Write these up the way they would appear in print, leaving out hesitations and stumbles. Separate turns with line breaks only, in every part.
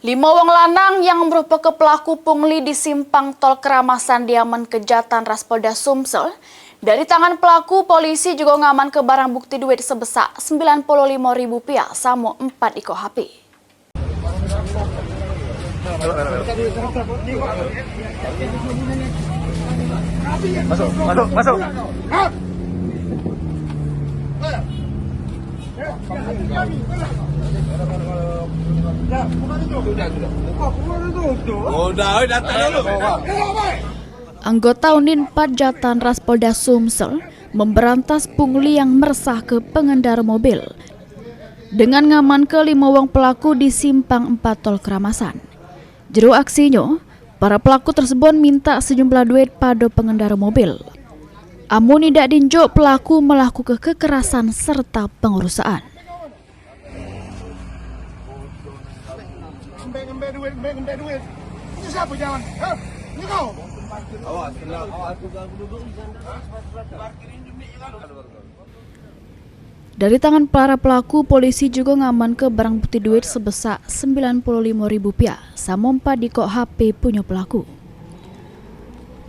5 wong lanang yang merupakan pelaku pungli di simpang tol Keramasan diaman Kejatan Raspolda Sumsel. Dari tangan pelaku, polisi juga ngaman ke barang bukti duit sebesar Rp95.000 sama 4 ekor HP.
Masuk.
Anggota Unit 4 Jatan Raspolda Sumsel memberantas pungli yang meresah ke pengendara mobil dengan ngaman ke 5 wong pelaku di simpang 4 tol Keramasan. Jero aksinya, para pelaku tersebut minta sejumlah duit pada pengendara mobil. Amun tidak dinjok, pelaku melakukan kekerasan serta pengerusakan.
Ngembe duit. Ini siapa jangan? Hah? Ini kau? Awas,
Dari tangan para pelaku, polisi juga ngaman ke barang bukti duit sebesar Rp95.000 sama 4 ekor HP punya pelaku.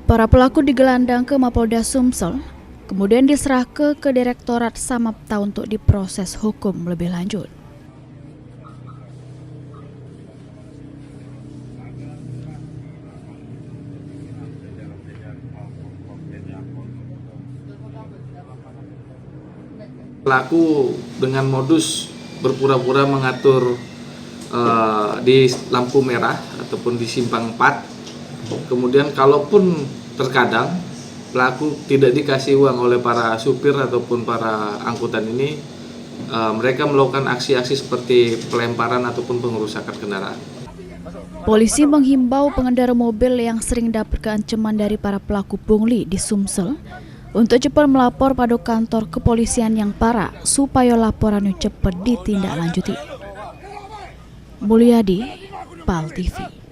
Para pelaku digelandang ke Mapolda Sumsel, kemudian diserah ke Direktorat Samapta untuk diproses hukum lebih lanjut.
Pelaku dengan modus berpura-pura mengatur di lampu merah ataupun di simpang 4. Kemudian kalaupun terkadang pelaku tidak dikasih uang oleh para supir ataupun para angkutan ini, mereka melakukan aksi-aksi seperti pelemparan ataupun pengerusakan kendaraan.
Polisi menghimbau pengendara mobil yang sering dapat ancaman dari para pelaku pungli di Sumsel untuk cepat melapor pada kantor kepolisian yang parah supaya laporannya cepat ditindaklanjuti. Mulyadi, PAL TV.